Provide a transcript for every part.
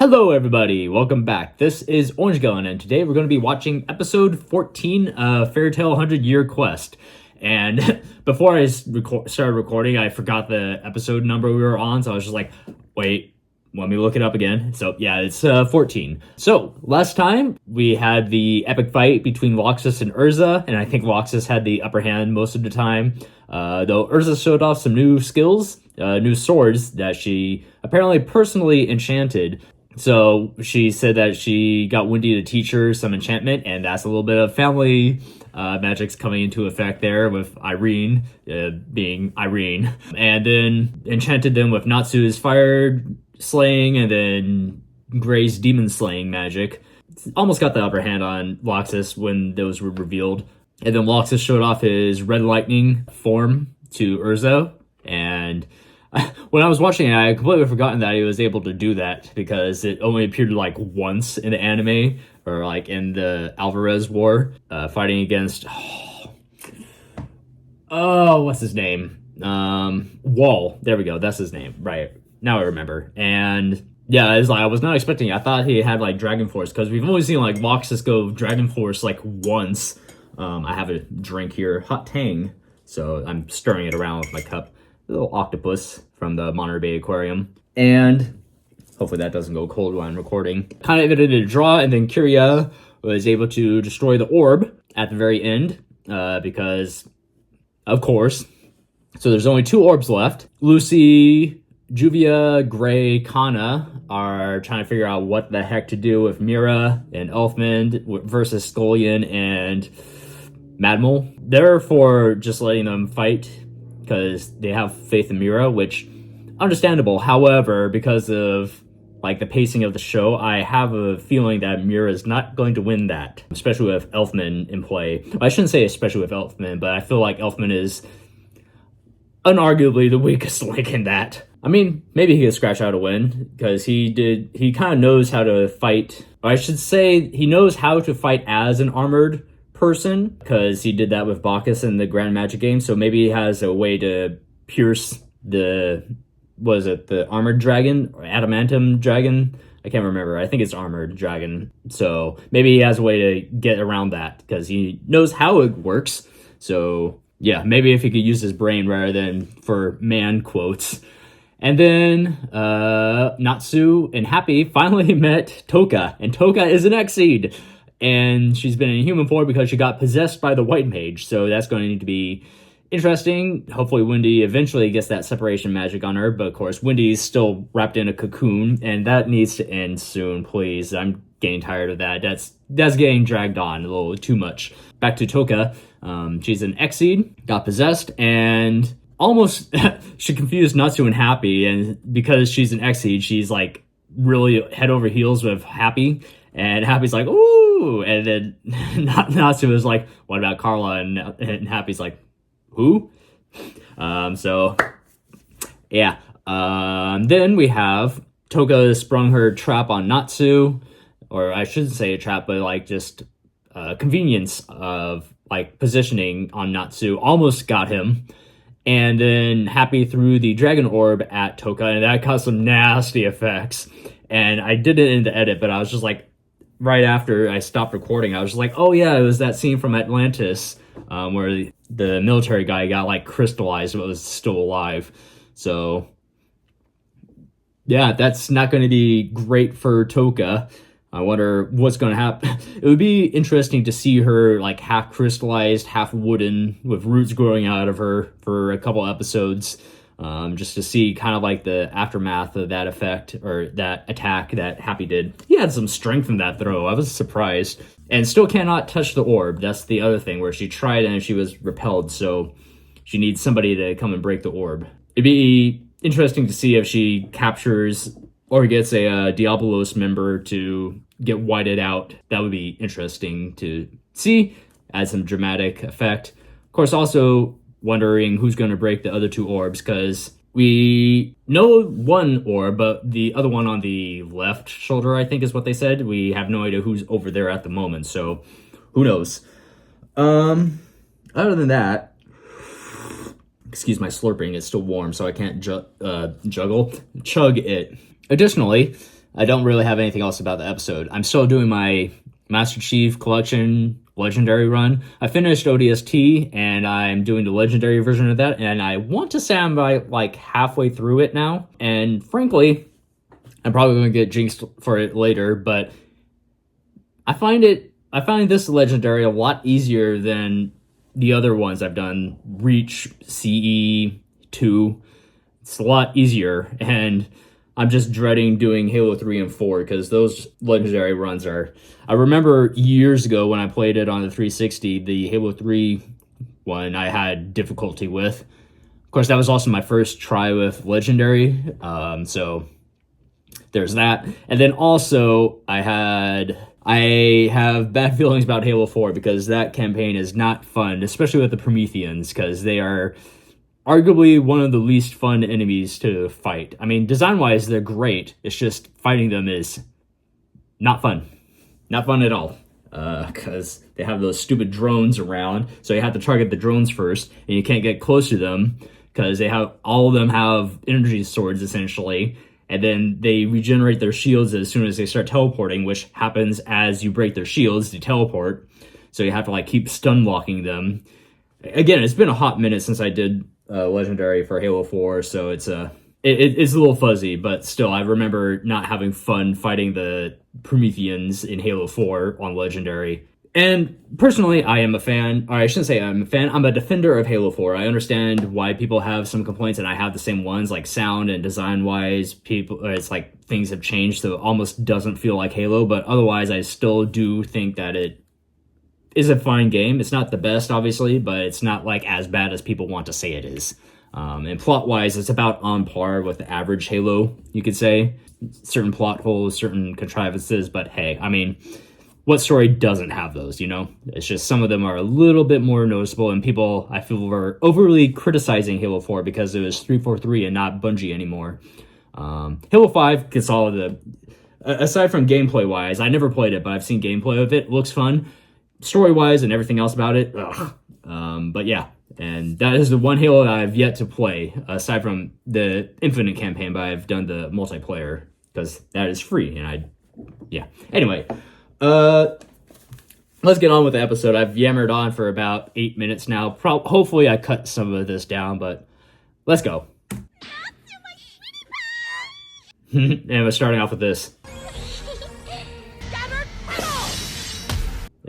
Hello, everybody. Welcome back. This is Orange Gun, and today we're going to be watching episode 14 of Fairy Tail 100 Year Quest. And before I started recording, I forgot the episode number we were on, so I was just like, wait, let me look it up again. So, yeah, it's 14. So, last time we had the epic fight between Roxas and Urza, and I think Roxas had the upper hand most of the time. Though Urza showed off some new skills, new swords that she apparently personally enchanted. So she said that she got Wendy to teach her some enchantment, and that's a little bit of family magic's coming into effect there with Irene being Irene. And then enchanted them with Natsu's fire slaying and then Gray's demon slaying magic. Almost got the upper hand on Loxus when those were revealed. And then Loxus showed off his red lightning form to Urza, and when I was watching it, I had completely forgotten that he was able to do that because it only appeared like once in the anime or like in the Alvarez War, fighting against what's his name? Wall. There we go. That's his name. Right. Now I remember. And yeah, it's like I was not expecting it. I thought he had like Dragon Force because we've only seen like Roxas go Dragon Force like once. I have a drink here, hot tang, so I'm stirring it around with my cup. Little octopus from the Monterey Bay Aquarium, and hopefully that doesn't go cold while I'm recording. Kind of ended a draw, and then Kiria was able to destroy the orb at the very end, because, of course. So there's only 2 orbs left. Lucy, Juvia, Gray, Kana are trying to figure out what the heck to do with Mira and Elfman versus Scullion and Madmal. They're for just letting them fight because they have faith in Mira, which understandable. However, because of like the pacing of the show, I have a feeling that Mira is not going to win that, especially with Elfman in play. I shouldn't say especially with Elfman, but I feel like Elfman is unarguably the weakest link in that. I mean, maybe he could scratch out a win because he kind of knows how to fight. Or I should say he knows how to fight as an armored person because he did that with Bacchus in the Grand Magic game. So maybe he has a way to pierce the armored dragon or adamantium dragon? I can't remember. I think it's armored dragon. So maybe he has a way to get around that because he knows how it works. So yeah, maybe if he could use his brain rather than for man quotes. And then Natsu and Happy finally met Toka, and Toka is an Exceed. And she's been in human form because she got possessed by the White Mage. So that's going to need to be interesting. Hopefully Wendy eventually gets that separation magic on her. But of course, Wendy's still wrapped in a cocoon. And that needs to end soon, please. I'm getting tired of that. That's getting dragged on a little too much. Back to Toka. She's an Exceed, got possessed, and almost she confused Natsu and Happy. And because she's an Exceed, she's like really head over heels with Happy. And Happy's like, ooh, and then Natsu was like, what about Carla? And Happy's like, who? So, yeah. Then we have Toka sprung her trap on Natsu, or I shouldn't say a trap, but like just convenience of like positioning on Natsu, almost got him. And then Happy threw the Dragon Orb at Toka, and that caused some nasty effects. And I did it in the edit, but I was just like, right after I stopped recording, I was just like, oh yeah, it was that scene from Atlantis where the military guy got like crystallized but was still alive. So yeah, that's not going to be great for Toka. I wonder what's going to happen. It would be interesting to see her like half crystallized, half wooden with roots growing out of her for a couple episodes. Just to see kind of like the aftermath of that effect or that attack that Happy did. He had some strength in that throw. I was surprised. And still cannot touch the orb. That's the other thing where she tried and she was repelled. So she needs somebody to come and break the orb. It'd be interesting to see if she captures or gets a Diabolos member to get whited out. That would be interesting to see. Add some dramatic effect. Of course, also wondering who's going to break the other 2 orbs, because we know one orb, but the other one on the left shoulder, I think is what they said. We have no idea who's over there at the moment, so who knows. Other than that, excuse my slurping, it's still warm, so I can't chug it. Additionally, I don't really have anything else about the episode. I'm still doing my Master Chief Collection Legendary run. I finished ODST, and I'm doing the Legendary version of that, and I want to say I'm like halfway through it now. And frankly, I'm probably going to get jinxed for it later, but I find this Legendary a lot easier than the other ones I've done. Reach, CE, 2. It's a lot easier, and I'm just dreading doing Halo 3 and 4 because those Legendary runs are... I remember years ago when I played it on the 360, the Halo 3 one I had difficulty with. Of course, that was also my first try with Legendary, so there's that. And then also, I have bad feelings about Halo 4 because that campaign is not fun, especially with the Prometheans, because they are arguably one of the least fun enemies to fight. I mean, design-wise, they're great. It's just fighting them is not fun. Not fun at all. Because they have those stupid drones around, so you have to target the drones first, and you can't get close to them, because all of them have energy swords, essentially, and then they regenerate their shields as soon as they start teleporting, which happens as you break their shields to teleport, so you have to, like, keep stun locking them. Again, it's been a hot minute since I did Legendary for Halo 4, so it's a little fuzzy, but still, I remember not having fun fighting the Prometheans in Halo 4 on Legendary. And personally, I am a fan, or I shouldn't say I'm a fan, I'm a defender of Halo 4. I understand why people have some complaints, and I have the same ones, like sound and design-wise, it's like things have changed, so it almost doesn't feel like Halo, but otherwise, I still do think that it is a fine game. It's not the best, obviously, but it's not like as bad as people want to say it is. And plot-wise, it's about on par with the average Halo, you could say. Certain plot holes, certain contrivances, but hey, I mean, what story doesn't have those, you know? It's just some of them are a little bit more noticeable, and people, I feel, were overly criticizing Halo 4 because it was 343 and not Bungie anymore. Halo 5 gets all of the... Aside from gameplay-wise, I never played it, but I've seen gameplay of it. It looks fun. Story-wise and everything else about it, ugh. But yeah, and that is the one Halo that I've yet to play, aside from the Infinite campaign, but I've done the multiplayer, because that is free, and yeah. Anyway, let's get on with the episode. I've yammered on for about 8 minutes now. Hopefully I cut some of this down, but let's go. And we're starting off with this.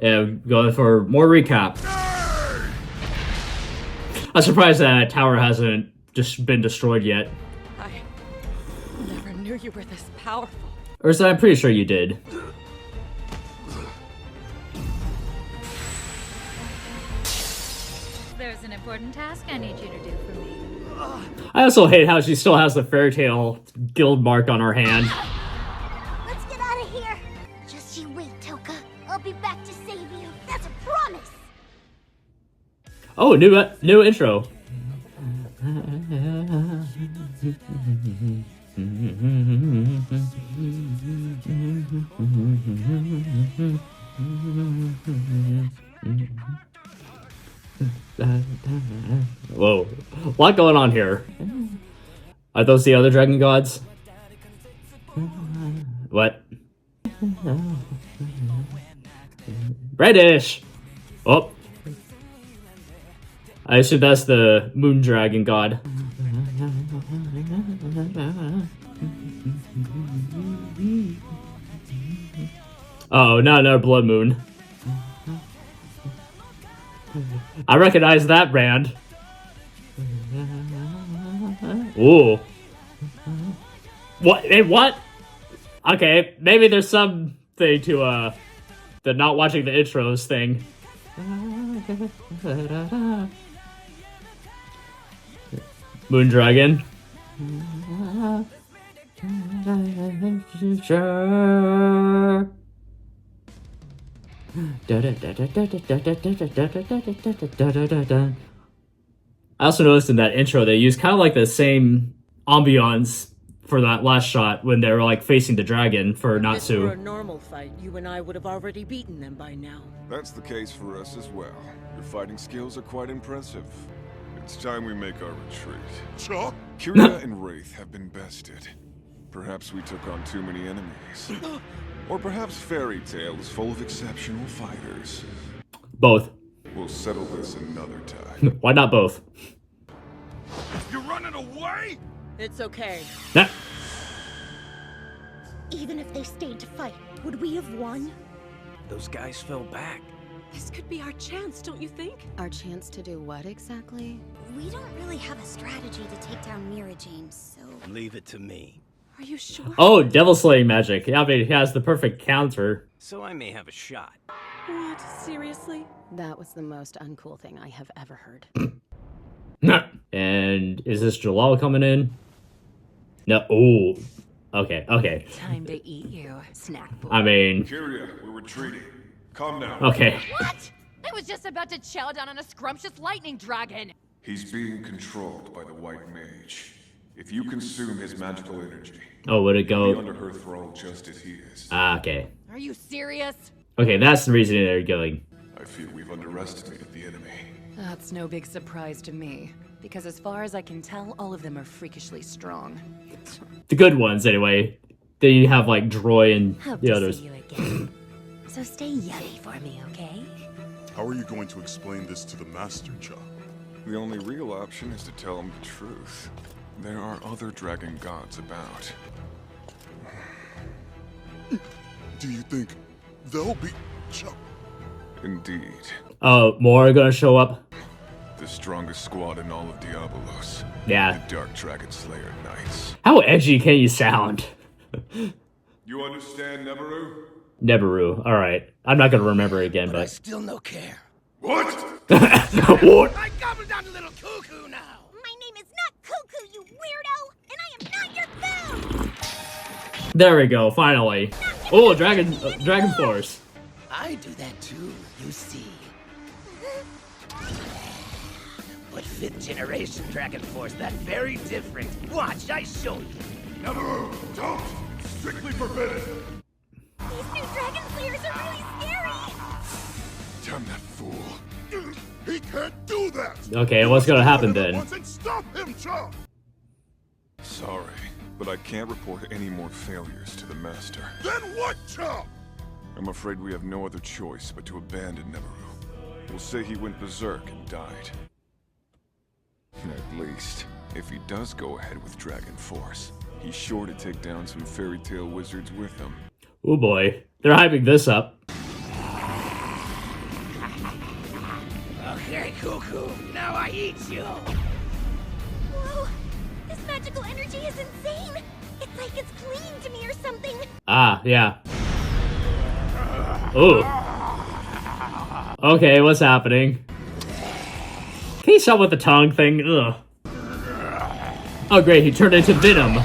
Yeah, going for more recap. I'm surprised that tower hasn't just been destroyed yet. I never knew you were this powerful. Ursa, I'm pretty sure you did. There's an important task I need you to do for me. I also hate how she still has the Fairy Tail guild mark on her hand. Let's get out of here. Just you wait, Toka. I'll be back to save you. That's a promise. Oh, new intro. Whoa, a lot going on here. Are those the other dragon gods? What? Reddish! Oh. I assume that's the moon dragon god. Oh, not another blood moon. I recognize that brand. Ooh. What? Hey, what? Okay, maybe there's something to, the not watching the intros thing. Moon Dragon. I also noticed in that intro they used kind of like the same ambiance for that last shot when they were like facing the dragon for Natsu. If it were a normal fight, you and I would have already beaten them by now. That's the case for us as well. Your fighting skills are quite impressive. It's time we make our retreat. Chuck? Kyria and Wraith have been bested. Perhaps we took on too many enemies. Or perhaps Fairy Tail is full of exceptional fighters. Both. We'll settle this another time. Why not both? You're running away? It's okay. Nah. Even if they stayed to fight, would we have won? Those guys fell back. This could be our chance, don't you think? Our chance to do what exactly? We don't really have a strategy to take down Mira James, so... Leave it to me. Are you sure? Oh, devil slaying magic. Yeah, I mean, he has the perfect counter. So I may have a shot. What? Seriously? That was the most uncool thing I have ever heard. And is this Jalal coming in? No. Oh. Okay. Okay. Time to eat you, snack boy. I mean. Kyria, we're retreating. Calm down. Okay. What? I was just about to chow down on a scrumptious lightning dragon. He's being controlled by the White Mage. If you consume his magical energy, Oh, would it be go? under her thrall just as he is. Ah, okay. Are you serious? Okay, that's the reason they're going. I fear we've underestimated the enemy. That's no big surprise to me. Because as far as I can tell, all of them are freakishly strong. The good ones, anyway. Then you have like Droy and Hope the to others. see you again. So stay yummy for me, okay? How are you going to explain this to the Master, Chop? The only real option is to tell him the truth. There are other dragon gods about. Do you think they'll be Chop? Indeed. Oh, more are gonna show up. The strongest squad in all of Diabolos. Yeah. The Dark Dragon Slayer Knights. How edgy can you sound? You understand, Nebaru? Nebaru. All right. I'm not gonna remember it again, But I but. still no care. What? What? I gobbled down a little cuckoo now! My name is not Cuckoo, you weirdo! And I am not your food! There we go. Finally. Oh, Dragon Force. I do that too, you see. But 5th generation Dragon Force, that very different. Watch, I show you. Never! Don't! Strictly forbidden! These new Dragon Slayers are really scary! Damn that fool. He can't do that! Okay, what's gonna happen then? Once and stop him, Chop! Sorry, but I can't report any more failures to the Master. Then what, Chop? I'm afraid we have no other choice but to abandon Nebaru. We'll say he went berserk and died. At least, if he does go ahead with Dragon Force, he's sure to take down some fairy tale wizards with him. Oh boy. They're hyping this up. Okay, cuckoo, now I eat you. Whoa! This magical energy is insane! It's like it's clinging to me or something! Ah, yeah. Ooh. Okay, what's happening? Can you stop with the tongue thing? Ugh. Oh great, he turned into Venom.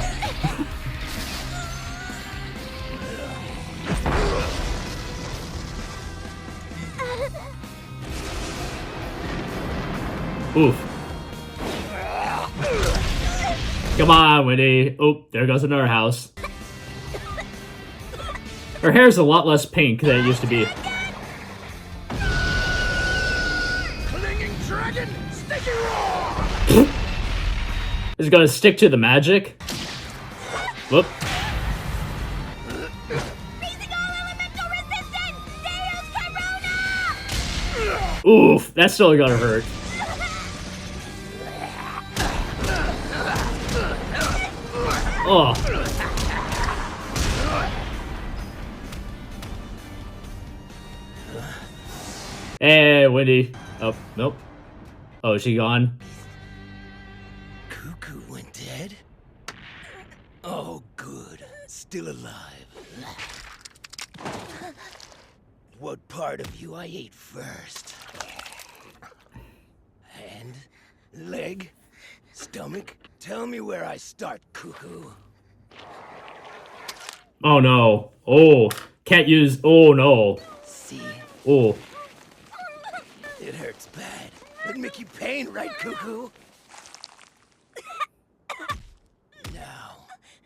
Oof. Come on, Wendy. Oh, there goes another house. Her hair's a lot less pink than it used to be. Clinging dragon, sticky roar! Is it gonna stick to the magic? Whoop. Freezing all elemental resistance! Deus Corona! Oof, that's still gonna hurt. Oh. Hey, Wendy. Oh, nope. Oh, is she gone? Cuckoo went dead? Oh, good. Still alive. What part of you I ate first? Hand? Leg? Stomach? Tell me where I start, cuckoo. Oh no. Oh, can't use. Oh no. See? Oh. It hurts bad. It'd make you pain, right, cuckoo? Now,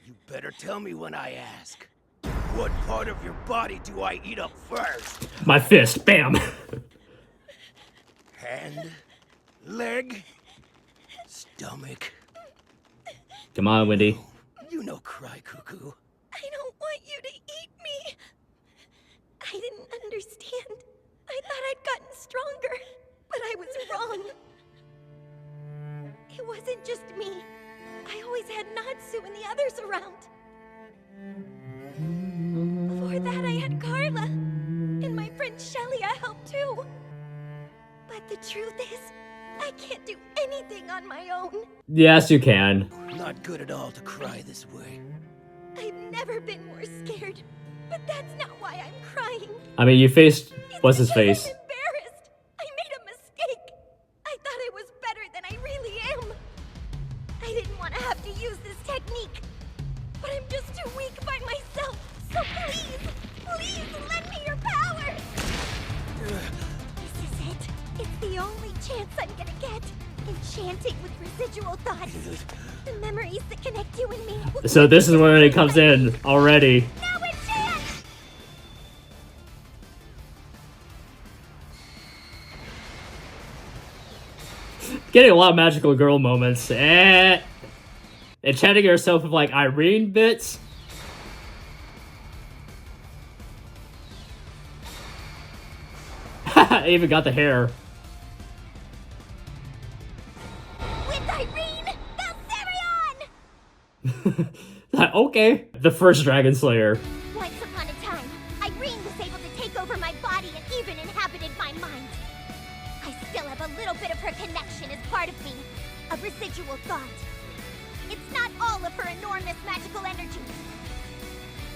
you better tell me when I ask. What part of your body do I eat up first? My fist. Bam. Hand? Leg? Stomach? Come on, Wendy. You no cry, Cuckoo. I don't want you to eat me. I didn't understand. I thought I'd gotten stronger, but I was wrong. It wasn't just me. I always had Natsu and the others around. Before that, I had Carla. And my friend Shelly, I helped too. But the truth is, I can't do anything on my own. Yes, you can. Not good at all to cry this way. I've never been more scared. But that's not why I'm crying. I mean, you faced what's his It's because face. I'm embarrassed. I made a mistake. I thought I was better than I really am. I didn't want to have to use this technique. But I'm just too weak by myself. So please lend me your power. This is it. It's the only chance I'm gonna get. Enchanting with residual thoughts. The memories that connect you and me. So this is where it comes in already. Now enchant! Getting a lot of magical girl moments. Enchanting yourself with like Irene bits. I even got the hair. With Irene Valserion! Okay. The first Dragon Slayer. Once upon a time, Irene was able to take over my body and even inhabited my mind. I still have a little bit of her connection as part of me, a residual thought. It's not all of her enormous magical energy,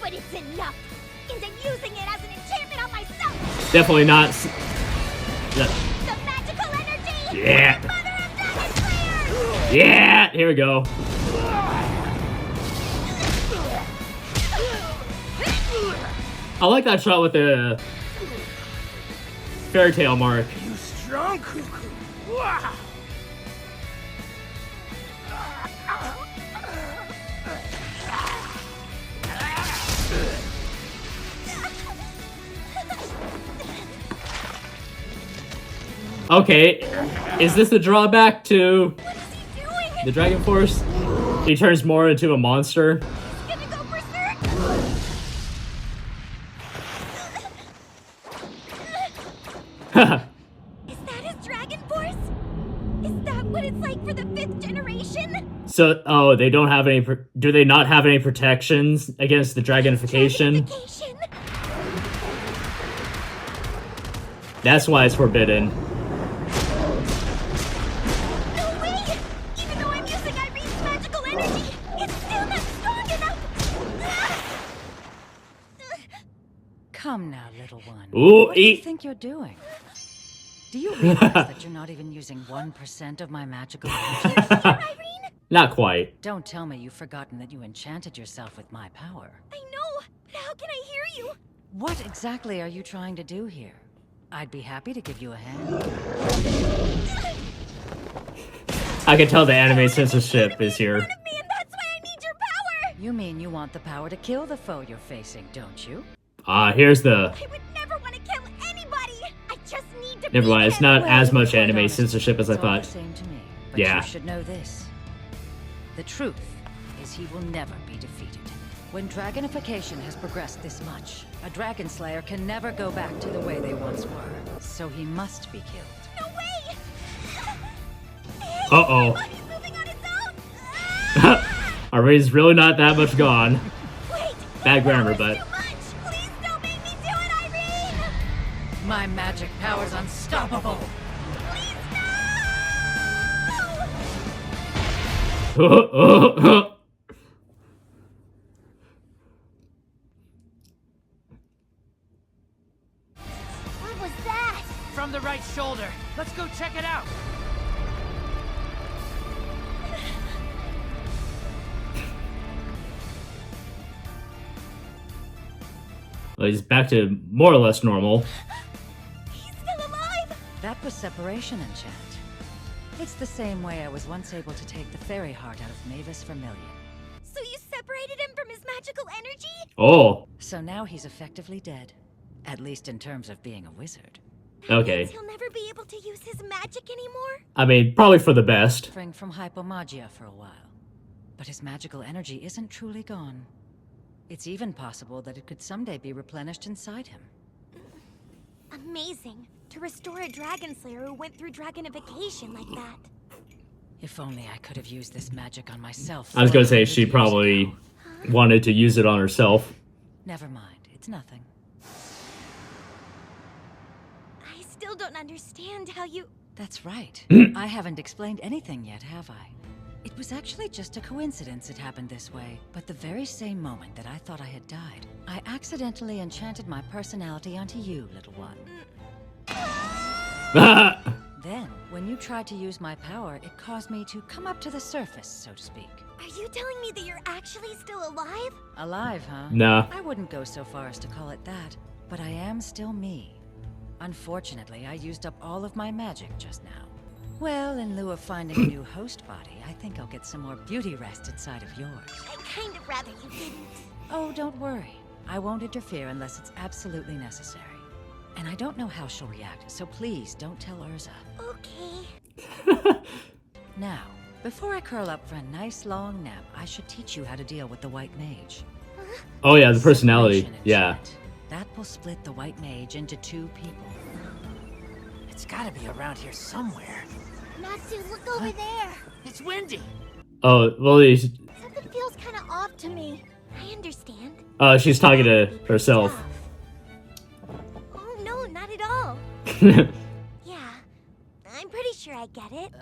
but it's enough. And I'm using it as an enchantment on myself. Definitely not. The magical energy! Yeah. Mother of Dragon Slayer! Yeah. Here we go. I like that shot with the fairy tale mark. You strong, Cuckoo. Wow. Okay, is this the drawback to What is he doing? the Dragon Force? He turns more into a monster. He's gonna go berserk! Is that his Dragon Force? Is that what it's like for the 5th generation? So, oh, they don't have any. Do they not have any protections against the dragonification? Dragonification? That's why it's forbidden. No way! Even though I'm using Irene's magical energy, it's still not strong enough! Come now, little one. Ooh, What do you eat. think you're doing? Do you realize that you're not even using 1% of my magical energy? Irene? Not quite. Don't tell me you've forgotten that you enchanted yourself with my power. I know, but how can I hear you? What exactly are you trying to do here? I'd be happy to give you a hand. I can tell the anime censorship is here. Me, and that's why I need your power! You mean you want the power to kill the foe you're facing, don't you? Here's the. I would never want to kill anybody! I just need to Never be mind, it's there. not Well, as to be much quite anime honest, censorship as I it's all the thought. same to me. But Yeah. you should know this. The truth is he will never be defeated. When dragonification has progressed this much, a dragon slayer can never go back to the way they once were. So he must be killed. No way! Uh-oh. My body's moving on its own! Irene's really not that much gone. Wait! Bad grammar, That but. was too much! Please don't make me do it, Irene! My magic power's unstoppable. Please, no! What was that? From the right shoulder. Let's go check it out. Well, he's back to more or less normal. He's still alive! That was separation enchant. It's the same way I was once able to take the fairy heart out of Mavis Vermilion. So you separated him from his magical energy? Oh, So now he's effectively dead. At least in terms of being a wizard. okay. Means he'll never be able to use his magic anymore? I mean, probably for the best. Suffering from hypomagia for a while. But his magical energy isn't truly gone. It's even possible that it could someday be replenished inside him. Amazing. To restore a Dragon Slayer who went through Dragonification like that. If only I could have used this magic on myself. I was gonna say 400 she years probably ago. wanted to use it on herself. Never mind, it's nothing. I still don't understand how you... That's right. I haven't explained anything yet, have I? It was actually just a coincidence it happened this way, but the very same moment that I thought I had died, I accidentally enchanted my personality onto you, little one. Then, when you tried to use my power, it caused me to come up to the surface, so to speak. Are you telling me that you're actually still alive? Alive, huh? Nah. I wouldn't go so far as to call it that, but I am still me. Unfortunately, I used up all of my magic just now. Well, in lieu of finding a new host body, I think I'll get some more beauty rest inside of yours. I'd kind of rather you didn't. Oh, don't worry. I won't interfere unless it's absolutely necessary. And I don't know how she'll react, so please don't tell Urza. Okay. Now, before I curl up for a nice long nap, I should teach you how to deal with the White Mage. Oh yeah, the personality. Separation Yeah. enchant. That will split the White Mage into two people. It's gotta be around here somewhere. Natsu, look over there. It's windy. Oh, well, Something feels kind of off to me. I understand. she's talking to herself. Oh, no, not at all. Yeah, I'm pretty sure I get it.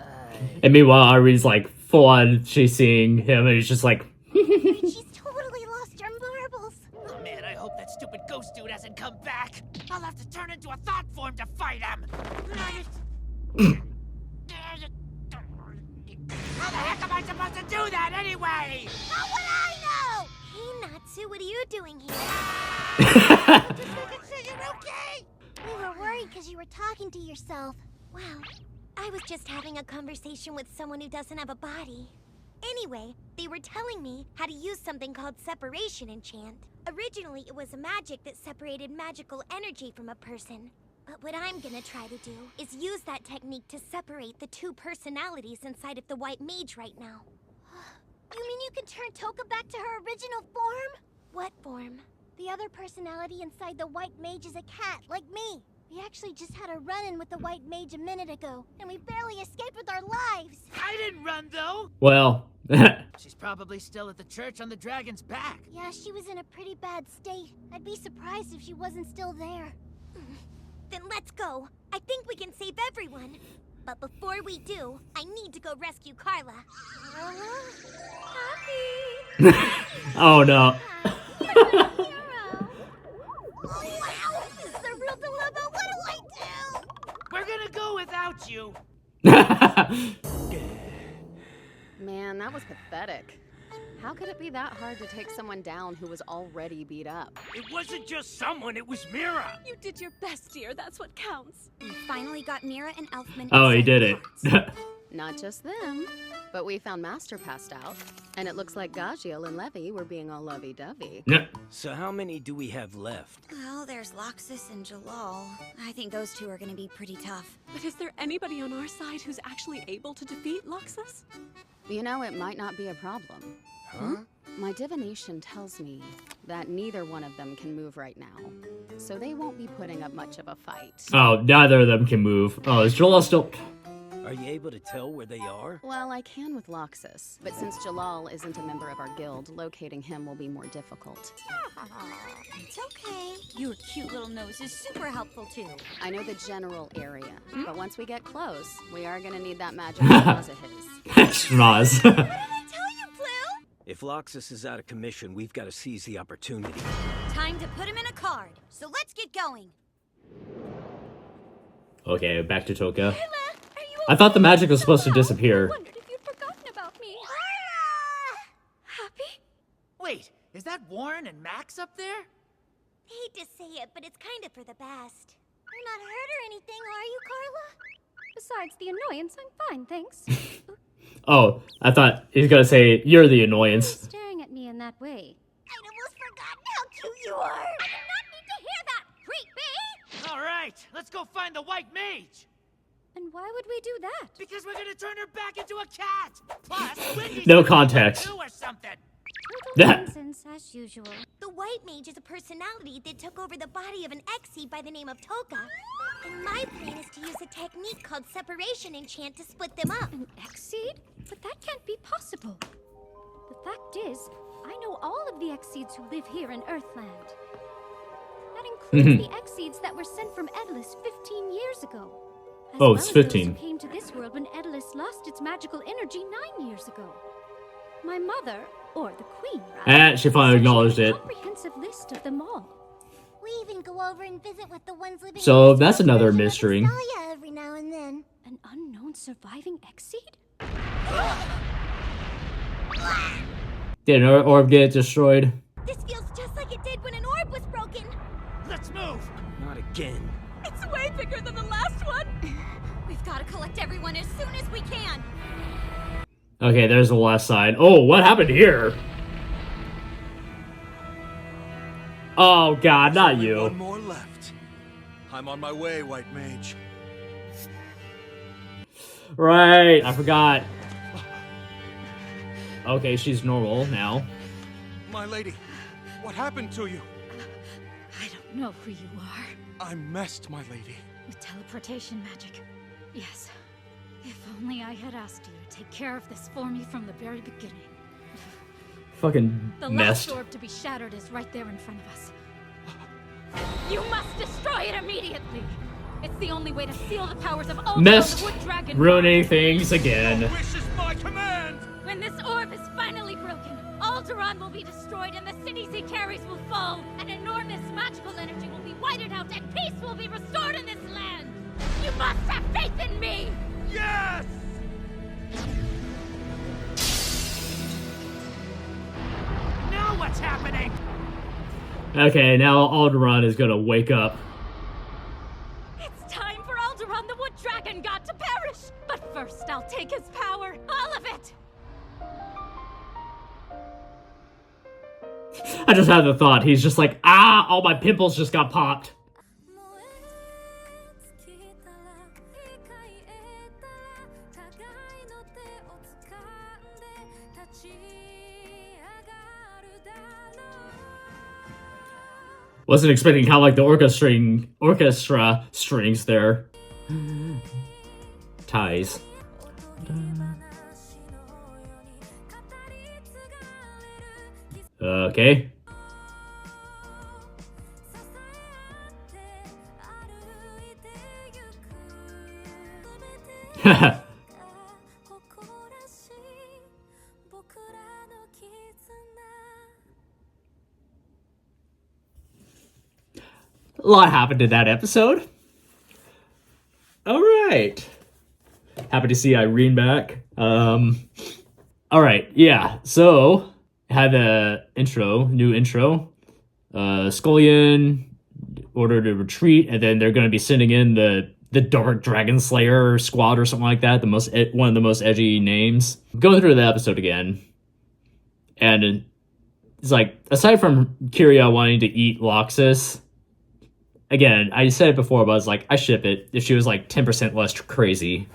And meanwhile, Ari's like full on. She's seeing him, and he's just like, She's totally lost her marbles. Oh man, I hope that stupid ghost dude hasn't come back. I'll have to turn into a thought form to fight him. How the heck am I supposed to do that anyway? How would I know? Hey, Natsu, what are you doing here? Okay? We were worried because you were talking to yourself. Wow, I was just having a conversation with someone who doesn't have a body. Anyway, they were telling me how to use something called separation enchant. Originally, it was a magic that separated magical energy from a person. But what I'm gonna try to do is use that technique to separate the two personalities inside of the White Mage right now. You mean you can turn Toka back to her original form? What form? The other personality inside the White Mage is a cat, like me. We actually just had a run-in with the White Mage a minute ago, and we barely escaped with our lives. I didn't run though. well, She's probably still at the church on the dragon's back. Yeah, she was in a pretty bad state. I'd be surprised if she wasn't still there. Then let's go. I think we can save everyone. But before we do, I need to go rescue Carla. Happy! oh no. Oh, wow! This is a real dilemma. What do I do? We're gonna go without you. Man, that was pathetic. How could it be that hard to take someone down who was already beat up? It wasn't just someone, it was Mira. You did your best, dear. That's what counts. We finally got Mira and Elfman. Oh, he inside did the it. carts. Not just them, but we found Master passed out, and it looks like Gajiel and Levy were being all lovey-dovey. So how many do we have left? Well, there's Loxus and Jalal. I think those two are gonna be pretty tough. But is there anybody on our side who's actually able to defeat Loxus? You know, it might not be a problem. Huh? My divination tells me that neither one of them can move right now, so they won't be putting up much of a fight. oh, neither of them can move. Oh, is Joel still? Are you able to tell where they are? Well, I can with Loxus, but since Jalal isn't a member of our guild, locating him will be more difficult. It's okay. Your cute little nose is super helpful too. I know the general area, but once we get close, we are gonna need that magic Roz of his. Schmaz. What did I tell you, Blue? If Loxus is out of commission, we've got to seize the opportunity. Time to put him in a card. So let's get going. okay, back to Toka. Are you I thought the magic was supposed to disappear. Wondered if you'd forgotten about me. Happy? Wait, is that Warren and Max up there? Hate to say it, but it's kind of for the best. You're not hurt or anything, are you, Carla? Besides the annoyance, I'm fine, thanks. Oh, I thought he was gonna say you're the annoyance. Staring at me in that way. I'd almost forgotten how cute you are. I did not need to hear that, creepy. All right, let's go find the White Mage. And why would we do that? Because we're gonna turn her back into a cat. Plus, Wendy's No gonna context. do a Nonsense, as usual. The White Mage is a personality that took over the body of an Exceed by the name of Toka. And my plan is to use a technique called Separation Enchant to split them up. An Exceed? But that can't be possible. The fact is, I know all of the Exceeds who live here in Earthland. That includes the Exceeds that were sent from Edelis 15 years ago. As Oh, well it's as those 15. who came to this world when Edelis lost its magical energy 9 years ago. My mother, or the Queen, rather, She finally said she acknowledged had a it. comprehensive list of them all. We even go over and visit with the ones living So in this that's world another version of mystery. Estalia every now and then. An unknown surviving Exceed? Did an orb get destroyed? This feels just like it did when an orb was broken. Let's move! Not again. It's way bigger than the last one. We've got to collect everyone as soon as we can. Okay, there's the left side. Oh, what happened here? Oh god, not Only you. One more left. I'm on my way, White Mage. Right, I forgot. Okay, she's normal now. My lady, what happened to you? I don't know who you are. I'm messed, my lady. With teleportation magic. Yes. If only I had asked you to take care of this for me from the very beginning. Fucking The messed. last orb to be shattered is right there in front of us. You must destroy it immediately! It's the only way to seal the powers of Alderaan Messed. the Wood Dragon. Ruining things again. Wish is my command! When this orb is finally broken, Alderaan will be destroyed and the cities he carries will fall. An enormous magical energy will be whited out and peace will be restored in this land! You must have faith in me! Yes! Now what's happening? Okay, now Alderaan is gonna wake up. It's time for Alderaan the Wood Dragon God to perish! But first I'll take his power, all of it! I just had the thought. He's just like, ah, all my pimples just got popped. Wasn't expecting how like the orchestra strings there. Ties. Okay. A lot happened in that episode. All right. Happy to see Irene back. All right. Yeah. So had the new intro. Scullion ordered a retreat, and then they're going to be sending in the Dark Dragon Slayer squad or something like that. One of the most edgy names. Going through the episode again, and it's like, aside from Kyria wanting to eat Loxus, again, I said it before, but I was like, I ship it if she was like 10% less crazy.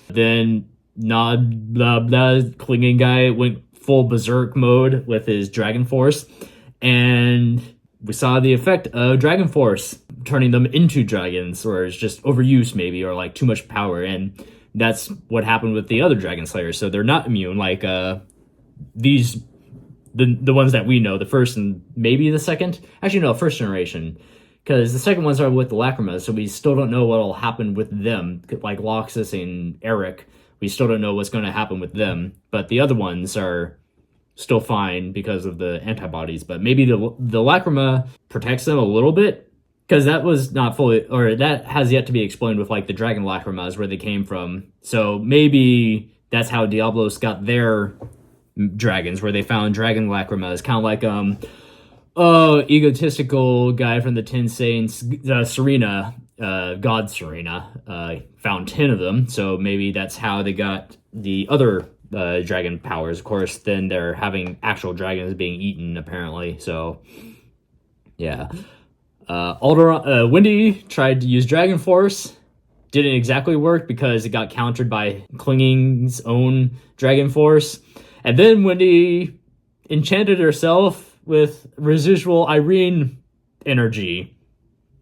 Then Nod blah blah clinging guy went full berserk mode with his Dragon Force, and we saw the effect of Dragon Force turning them into dragons, or it's just overuse maybe, or like too much power, and that's what happened with the other Dragon Slayers. So they're not immune like these. The ones that we know, the first and maybe the second. Actually, no, first generation. Because the second ones are with the Lacrima, so we still don't know what will happen with them. Like Loxus and Eric, we still don't know what's going to happen with them. But the other ones are still fine because of the antibodies. But maybe the Lacrima protects them a little bit. Because that was not fully, or that has yet to be explained with like the Dragon Lacrimas, where they came from. So maybe that's how Diablos got their dragons, where they found Dragon Lacrimas, kind of like egotistical guy from the Ten Saints, Serena, God Serena, found 10 of them. So maybe that's how they got the other dragon powers. Of course, then they're having actual dragons being eaten apparently. So yeah, Wendy tried to use Dragon Force. Didn't exactly work because it got countered by Clinging's own Dragon Force. And then Wendy enchanted herself with residual Irene energy.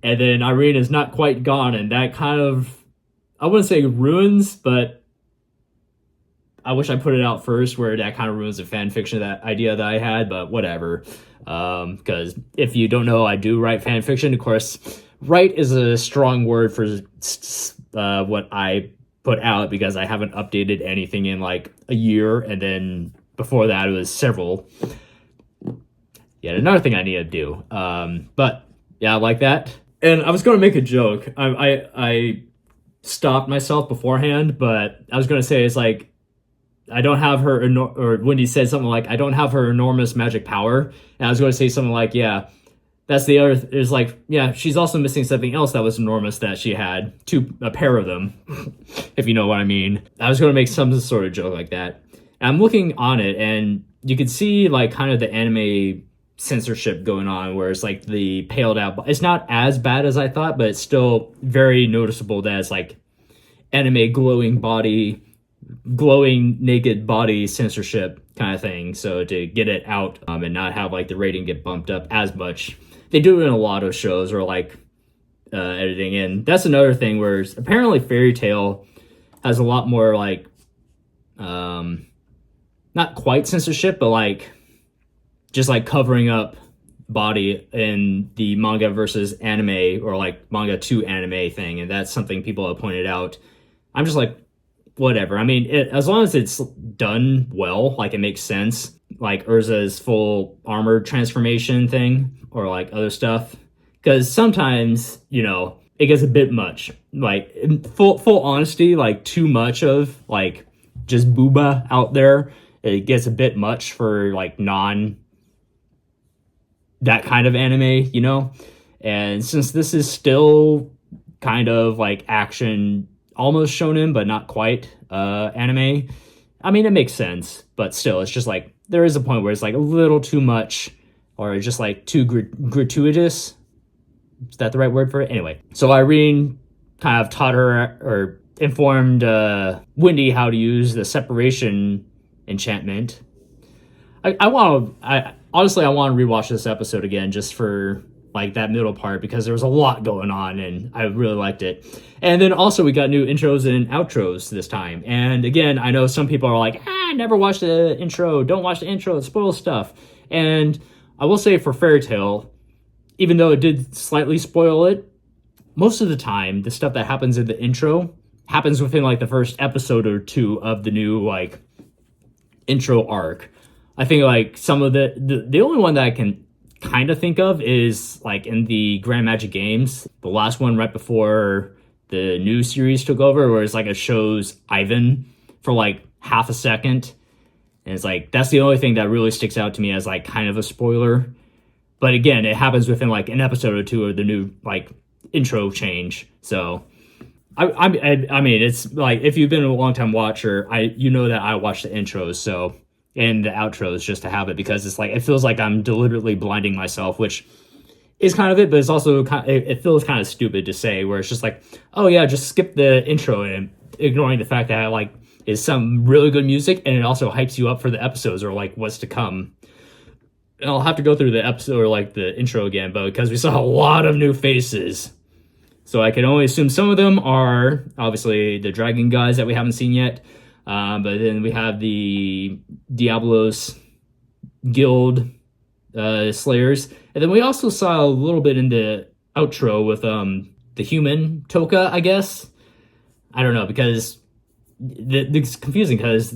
And then Irene is not quite gone, and that kind of, I wouldn't say ruins, but I wish I put it out first where that kind of ruins the fan fiction, that idea that I had, but whatever. Because if you don't know, I do write fan fiction. Of course, write is a strong word for what I put out, because I haven't updated anything in like a year, and then before that it was several. Yet another thing I need to do. But yeah, I like that. And I was going to make a joke. I stopped myself beforehand, but I was going to say, it's like, I don't have her, or Wendy said something like, I don't have her enormous magic power. And I was going to say something like, yeah, that's the other, it's like, yeah, she's also missing something else that was enormous that she had, a pair of them, if you know what I mean. I was going to make some sort of joke like that. And I'm looking on it, and you can see like kind of the anime censorship going on, where it's like the paled out, it's not as bad as I thought, but it's still very noticeable that it's like anime glowing naked body censorship kind of thing. So to get it out and not have like the rating get bumped up as much, they do it in a lot of shows, or like editing. And that's another thing, where apparently Fairy Tail has a lot more like not quite censorship, but like just like covering up body in the manga versus anime, or like manga to anime thing. And that's something people have pointed out. I'm just like, whatever. I mean, as long as it's done well, like it makes sense, like Urza's full armor transformation thing, or like other stuff. Because sometimes, you know, it gets a bit much. Like, in full honesty, like too much of like just booba out there, it gets a bit much for like that kind of anime, you know? And since this is still kind of like action, almost shonen, but not quite anime, I mean, it makes sense, but still, it's just like, there is a point where it's like a little too much, or just like too gratuitous. Is that the right word for it? Anyway, so Irene kind of taught her, or informed Wendy how to use the separation enchantment. I honestly want to rewatch this episode again, just for like that middle part, because there was a lot going on and I really liked it. And then also we got new intros and outros this time. And again, I know some people are like, I never watched the intro. Don't watch the intro. It spoils stuff. And I will say, for Fairy Tail, even though it did slightly spoil it, most of the time the stuff that happens in the intro happens within like the first episode or two of the new like intro arc. I think like some of the only one that I can kind of think of is like in the Grand Magic Games, the last one right before the new series took over, where it's like it shows Ivan for like half a second, and it's like that's the only thing that really sticks out to me as like kind of a spoiler. But again, it happens within like an episode or two of the new like intro change. So I mean, it's like, if you've been a long time watcher, you know that I watch the intros, so, and the outros, just to have it, because it's like, it feels like I'm deliberately blinding myself, which is kind of it, but it's also it feels kind of stupid to say, where it's just like, oh yeah, just skip the intro, and ignoring the fact that like is some really good music, and it also hypes you up for the episodes or like what's to come. And I'll have to go through the episode or like the intro again, but because we saw a lot of new faces, so I can only assume some of them are obviously the dragon guys that we haven't seen yet. But then we have the Diablos Guild Slayers. And then we also saw a little bit in the outro with the human Toka, I guess. I don't know, because it's confusing, because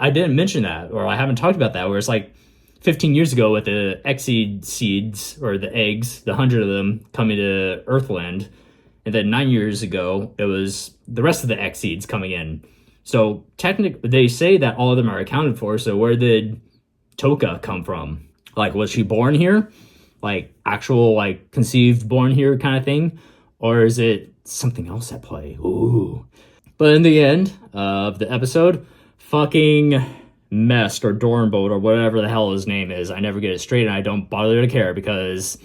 I didn't mention that, or I haven't talked about that, where it's like 15 years ago with the Exceed seeds, or the eggs, the 100 of them coming to Earthland. And then 9 years ago, it was the rest of the Exceeds coming in. So technically, they say that all of them are accounted for. So where did Toka come from? Like, was she born here? Like, actual, like, conceived, born here kind of thing? Or is it something else at play? Ooh. But in the end of the episode, fucking Mest, or Dornbolt, or whatever the hell his name is, I never get it straight, and I don't bother to care, because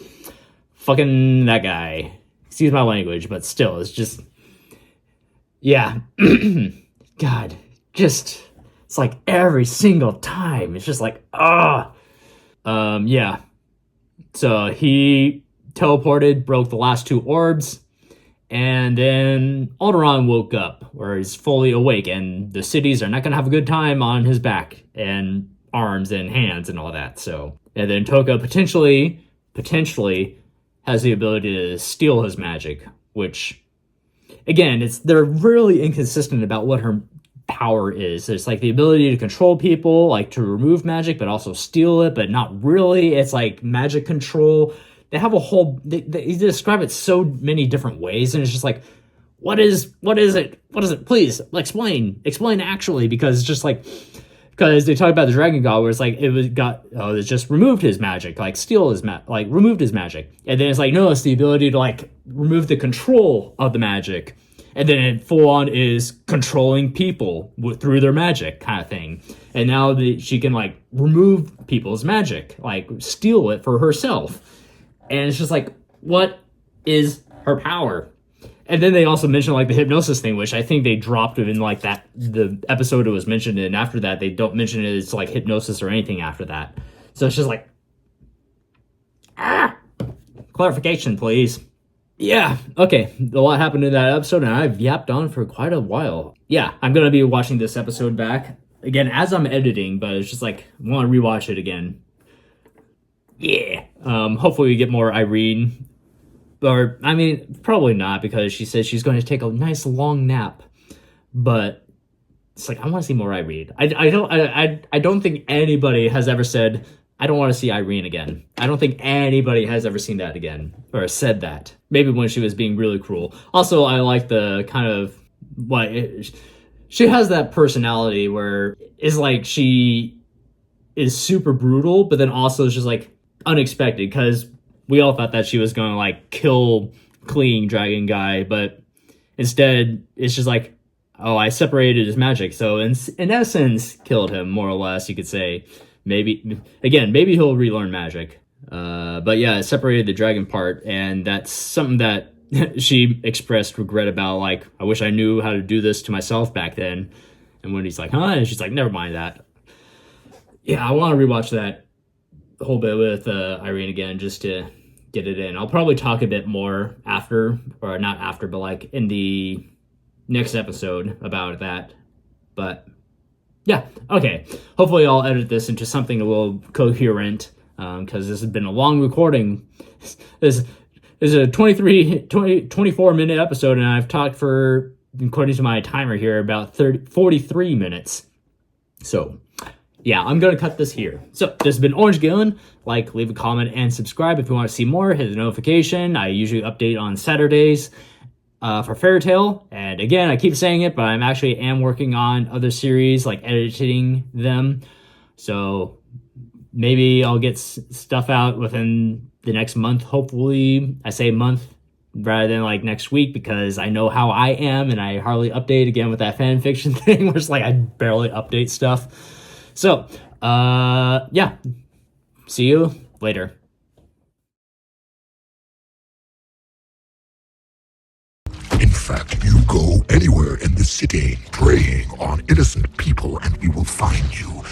fucking that guy. Excuse my language, but still, it's just, yeah. God, just, it's like every single time, it's just like, Yeah. So he teleported, broke the last 2 orbs, and then Alderaan woke up, or is fully awake, and the cities are not going to have a good time on his back and arms and hands and all that. So, and then Toka potentially has the ability to steal his magic, which, again, they're really inconsistent about what her power is. It's like the ability to control people, like to remove magic, but also steal it, but not really. It's like magic control. They have a whole, they describe it so many different ways, and it's just like, what is it? Please explain actually, because it's just like, because they talk about the Dragon God, where it's like, it just removed his magic, like removed his magic. And then it's like, no, it's the ability to like remove the control of the magic. And then it full on is controlling people through their magic kind of thing. And now she can like remove people's magic, like steal it for herself. And it's just like, what is her power? And then they also mention like the hypnosis thing, which I think they dropped it in like the episode it was mentioned in. After that, they don't mention it as like hypnosis or anything after that. So it's just like, clarification, please. Yeah, okay. A lot happened in that episode, and I've yapped on for quite a while. Yeah, I'm going to be watching this episode back again as I'm editing, but it's just like, I want to rewatch it again. Yeah. Hopefully we get more Irene. Or, I mean, probably not, because she says she's going to take a nice long nap. But it's like, I want to see more Irene. I don't think anybody has ever said, I don't want to see Irene again. I don't think anybody has ever seen that again, or said that. Maybe when she was being really cruel. Also, I like the kind of, she has that personality where it's like she is super brutal, but then also it's just like unexpected, because we all thought that she was going to like kill Kleang Dragon Guy, but instead it's just like, oh, I separated his magic. So in essence, killed him, more or less, you could say. Maybe he'll relearn magic. But yeah, it separated the dragon part, and that's something that she expressed regret about. Like, I wish I knew how to do this to myself back then. And when he's like, huh? And she's like, never mind that. Yeah, I want to rewatch that whole bit with Irene again, just to get it in. I'll probably talk a bit more after, or not after, but like in the next episode about that. But yeah, okay. Hopefully I'll edit this into something a little coherent, because this has been a long recording. This is a 24-minute episode, and I've talked for, according to my timer here, about 43 minutes. So, yeah, I'm going to cut this here. So, this has been Orange Galen. Like, leave a comment, and subscribe if you want to see more. Hit the notification. I usually update on Saturdays for Fairy Tail. And again, I keep saying it, but I'm actually working on other series, like editing them. So maybe I'll get stuff out within the next month, hopefully. I say month rather than like next week, because I know how I am, and I hardly update again with that fan fiction thing, where it's like I barely update stuff. So, yeah. See you later. In fact, you go anywhere in the city preying on innocent people and we will find you